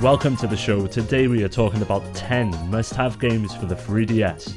Welcome to the show. Today we are talking about 10 must-have games for the 3DS.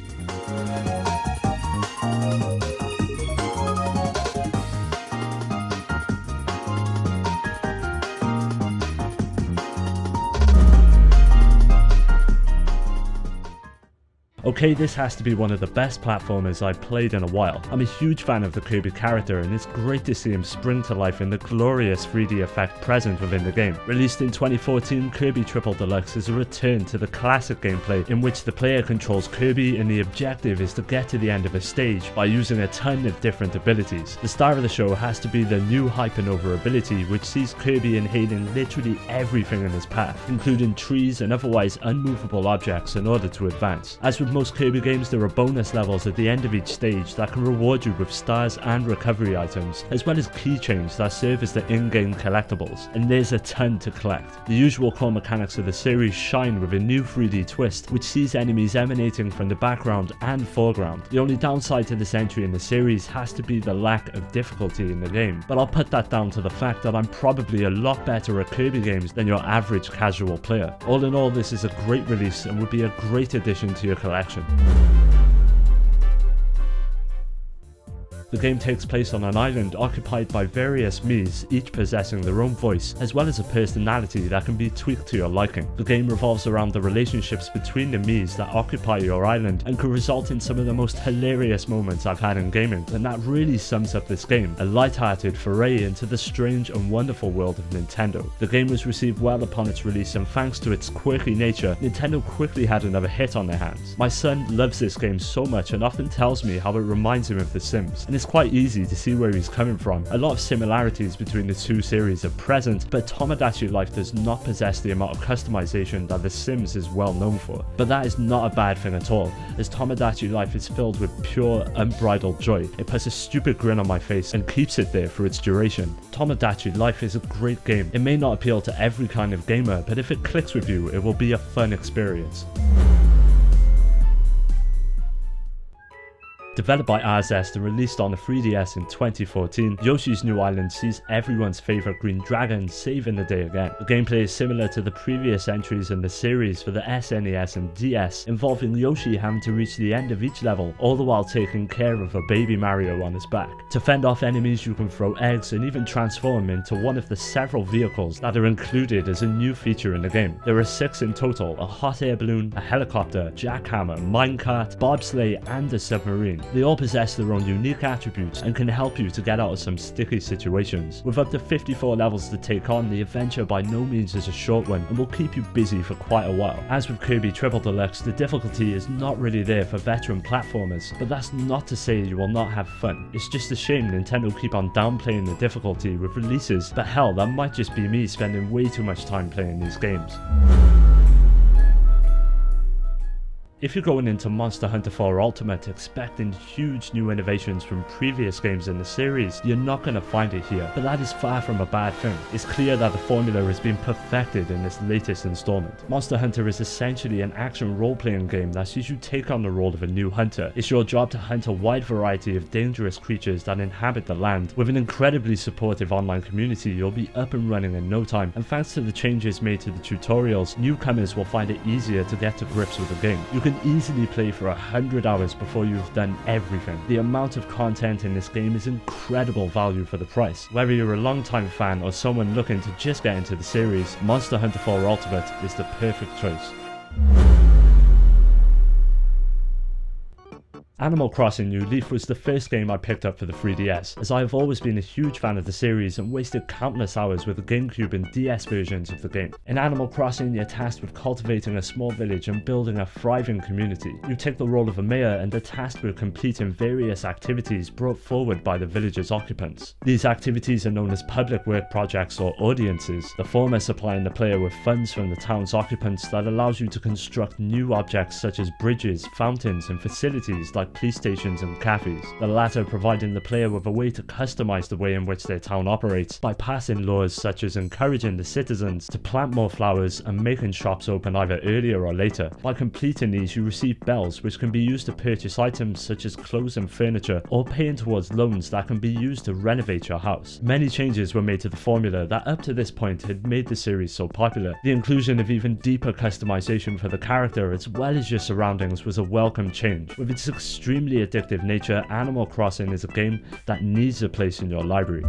Okay, this has to be one of the best platformers I've played in a while. I'm a huge fan of the Kirby character, and it's great to see him spring to life in the glorious 3D effect present within the game. Released in 2014, Kirby Triple Deluxe is a return to the classic gameplay in which the player controls Kirby and the objective is to get to the end of a stage by using a ton of different abilities. The star of the show has to be the new Hypernova ability, which sees Kirby inhaling literally everything in his path, including trees and otherwise unmovable objects in order to advance. As with most Kirby games, there are bonus levels at the end of each stage that can reward you with stars and recovery items, as well as keychains that serve as the in-game collectibles, and there's a ton to collect. The usual core mechanics of the series shine with a new 3D twist, which sees enemies emanating from the background and foreground. The only downside to this entry in the series has to be the lack of difficulty in the game, but I'll put that down to the fact that I'm probably a lot better at Kirby games than your average casual player. All in all, this is a great release and would be a great addition to your collection. The game takes place on an island occupied by various Miis, each possessing their own voice, as well as a personality that can be tweaked to your liking. The game revolves around the relationships between the Miis that occupy your island and can result in some of the most hilarious moments I've had in gaming, and that really sums up this game, a light-hearted foray into the strange and wonderful world of Nintendo. The game was received well upon its release, and thanks to its quirky nature, Nintendo quickly had another hit on their hands. My son loves this game so much and often tells me how it reminds him of The Sims, and it's quite easy to see where he's coming from. A lot of similarities between the two series are present, but Tomodachi Life does not possess the amount of customization that The Sims is well known for. But that is not a bad thing at all, as Tomodachi Life is filled with pure, unbridled joy. It puts a stupid grin on my face and keeps it there for its duration. Tomodachi Life is a great game. It may not appeal to every kind of gamer, but if it clicks with you, it will be a fun experience. Developed by Arzest and released on the 3DS in 2014, Yoshi's New Island sees everyone's favourite green dragon saving the day again. The gameplay is similar to the previous entries in the series for the SNES and DS, involving Yoshi having to reach the end of each level, all the while taking care of a baby Mario on his back. To fend off enemies, you can throw eggs and even transform into one of the several vehicles that are included as a new feature in the game. There are 6 in total: a hot air balloon, a helicopter, jackhammer, minecart, bobsleigh and a submarine. They all possess their own unique attributes and can help you to get out of some sticky situations. With up to 54 levels to take on, the adventure by no means is a short one and will keep you busy for quite a while. As with Kirby Triple Deluxe, the difficulty is not really there for veteran platformers, but that's not to say you will not have fun. It's just a shame Nintendo keep on downplaying the difficulty with releases, but hell, that might just be me spending way too much time playing these games. If you're going into Monster Hunter 4 Ultimate expecting huge new innovations from previous games in the series, you're not going to find it here, but that is far from a bad thing. It's clear that the formula has been perfected in this latest installment. Monster Hunter is essentially an action role-playing game that sees you take on the role of a new hunter. It's your job to hunt a wide variety of dangerous creatures that inhabit the land. With an incredibly supportive online community, you'll be up and running in no time, and thanks to the changes made to the tutorials, newcomers will find it easier to get to grips with the game. You can easily play for 100 hours before you've done everything. The amount of content in this game is incredible value for the price. Whether you're a long-time fan or someone looking to just get into the series, Monster Hunter 4 Ultimate is the perfect choice. Animal Crossing New Leaf was the first game I picked up for the 3DS, as I have always been a huge fan of the series and wasted countless hours with the GameCube and DS versions of the game. In Animal Crossing, you're tasked with cultivating a small village and building a thriving community. You take the role of a mayor and are tasked with completing various activities brought forward by the village's occupants. These activities are known as public work projects or audiences, the former supplying the player with funds from the town's occupants that allows you to construct new objects such as bridges, fountains and facilities like like police stations and cafes, the latter providing the player with a way to customize the way in which their town operates by passing laws such as encouraging the citizens to plant more flowers and making shops open either earlier or later. By completing these, you receive bells which can be used to purchase items such as clothes and furniture, or paying towards loans that can be used to renovate your house. Many changes were made to the formula that up to this point had made the series so popular. The inclusion of even deeper customization for the character as well as your surroundings was a welcome change. With its extremely addictive nature, Animal Crossing is a game that needs a place in your library.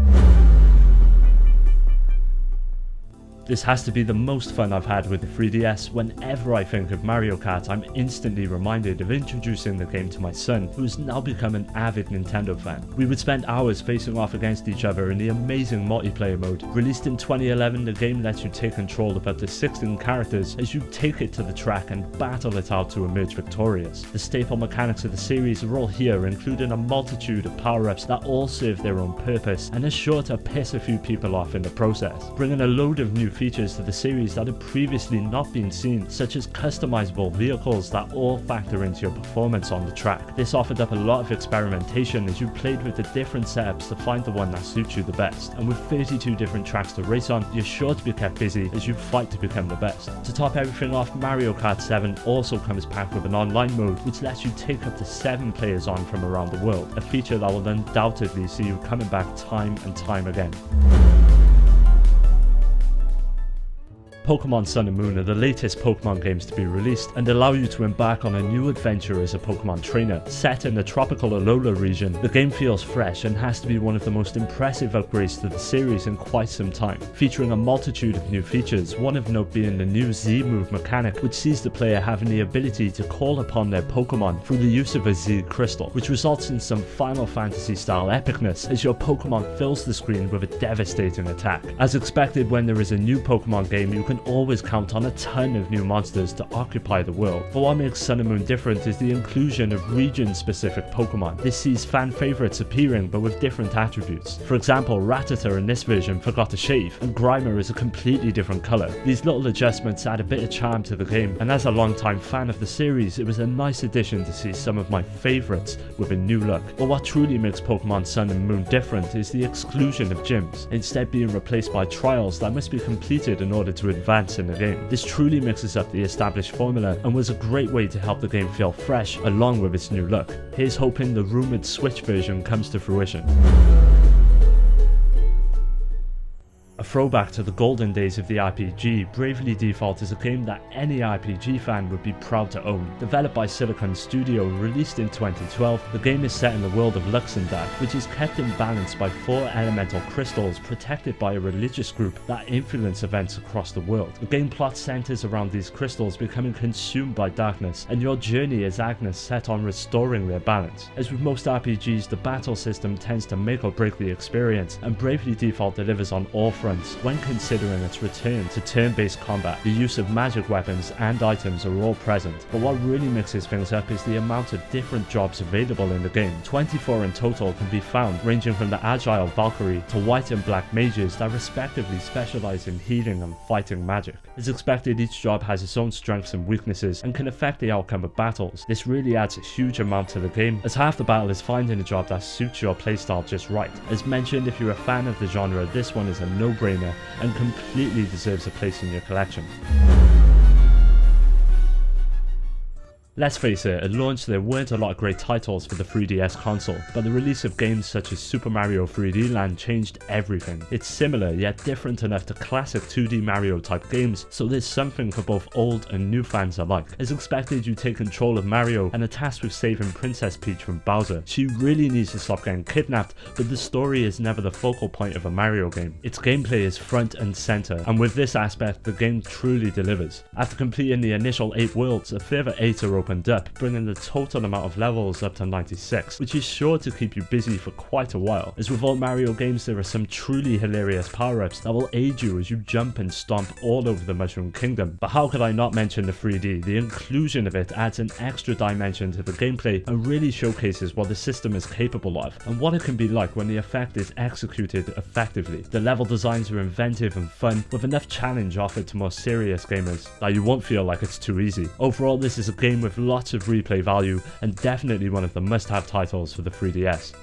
This has to be the most fun I've had with the 3DS. Whenever I think of Mario Kart, I'm instantly reminded of introducing the game to my son, who has now become an avid Nintendo fan. We would spend hours facing off against each other in the amazing multiplayer mode. Released in 2011, the game lets you take control of up to 16 characters as you take it to the track and battle it out to emerge victorious. The staple mechanics of the series are all here, including a multitude of power-ups that all serve their own purpose and are sure to piss a few people off in the process, bringing a load of new features to the series that had previously not been seen, such as customizable vehicles that all factor into your performance on the track. This offered up a lot of experimentation as you played with the different setups to find the one that suits you the best, and with 32 different tracks to race on, you're sure to be kept busy as you fight to become the best. To top everything off, Mario Kart 7 also comes packed with an online mode which lets you take up to 7 players on from around the world, a feature that will undoubtedly see you coming back time and time again. Pokemon Sun and Moon are the latest Pokemon games to be released and allow you to embark on a new adventure as a Pokemon trainer. Set in the tropical Alola region, the game feels fresh and has to be one of the most impressive upgrades to the series in quite some time, featuring a multitude of new features, one of note being the new Z-move mechanic, which sees the player having the ability to call upon their Pokemon through the use of a Z crystal, which results in some Final Fantasy style epicness as your Pokemon fills the screen with a devastating attack. As expected, when there is a new Pokemon game, you can always count on a ton of new monsters to occupy the world. But what makes Sun and Moon different is the inclusion of region-specific Pokemon. This sees fan favourites appearing but with different attributes. For example, Rattata in this version forgot to shave, and Grimer is a completely different colour. These little adjustments add a bit of charm to the game, and as a long-time fan of the series, it was a nice addition to see some of my favourites with a new look. But what truly makes Pokemon Sun and Moon different is the exclusion of gyms, instead being replaced by trials that must be completed in order to advance in the game. This truly mixes up the established formula and was a great way to help the game feel fresh along with its new look. Here's hoping the rumoured Switch version comes to fruition. A throwback to the golden days of the RPG, Bravely Default is a game that any RPG fan would be proud to own. Developed by Silicon Studio, released in 2012, the game is set in the world of Luxembourg, which is kept in balance by 4 elemental crystals protected by a religious group that influence events across the world. The game plot centers around these crystals becoming consumed by darkness, and your journey as Agnes set on restoring their balance. As with most RPGs, the battle system tends to make or break the experience, and Bravely Default delivers on all fronts. When considering its return to turn-based combat, the use of magic weapons and items are all present, but what really mixes things up is the amount of different jobs available in the game. 24 in total can be found, ranging from the agile Valkyrie to white and black mages that respectively specialise in healing and fighting magic. As expected, each job has its own strengths and weaknesses and can affect the outcome of battles. This really adds a huge amount to the game, as half the battle is finding a job that suits your playstyle just right. As mentioned, if you're a fan of the genre, this one is a no-brainer and completely deserves a place in your collection. Let's face it, at launch there weren't a lot of great titles for the 3DS console, but the release of games such as Super Mario 3D Land changed everything. It's similar, yet different enough to classic 2D Mario type games, so there's something for both old and new fans alike. As expected, you take control of Mario and are tasked with saving Princess Peach from Bowser. She really needs to stop getting kidnapped, but the story is never the focal point of a Mario game. Its gameplay is front and center, and with this aspect, the game truly delivers. After completing the initial 8 worlds, a further 8 are opened up, bringing the total amount of levels up to 96, which is sure to keep you busy for quite a while. As with all Mario games, there are some truly hilarious power-ups that will aid you as you jump and stomp all over the Mushroom Kingdom. But how could I not mention the 3D? The inclusion of it adds an extra dimension to the gameplay and really showcases what the system is capable of, and what it can be like when the effect is executed effectively. The level designs are inventive and fun, with enough challenge offered to more serious gamers that you won't feel like it's too easy. Overall, this is a game with with lots of replay value and definitely one of the must-have titles for the 3DS.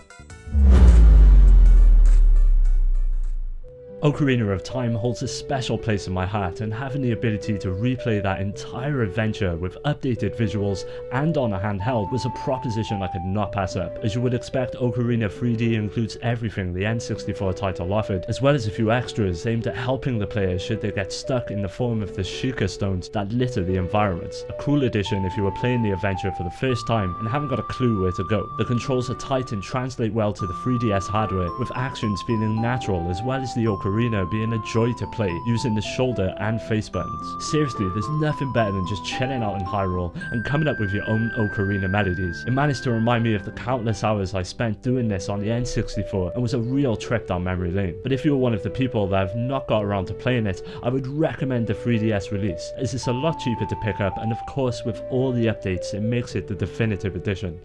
Ocarina of Time holds a special place in my heart, and having the ability to replay that entire adventure with updated visuals and on a handheld was a proposition I could not pass up. As you would expect, Ocarina 3D includes everything the N64 title offered, as well as a few extras aimed at helping the players should they get stuck in the form of the Sheikah stones that litter the environments. A cool addition if you were playing the adventure for the first time and haven't got a clue where to go. The controls are tight and translate well to the 3DS hardware, with actions feeling natural as well as the Ocarina being a joy to play, using the shoulder and face buttons. Seriously, there's nothing better than just chilling out in Hyrule and coming up with your own Ocarina melodies. It managed to remind me of the countless hours I spent doing this on the N64 and was a real trip down memory lane. But if you're one of the people that have not got around to playing it, I would recommend the 3DS release, as it's a lot cheaper to pick up, and of course with all the updates it makes it the definitive edition.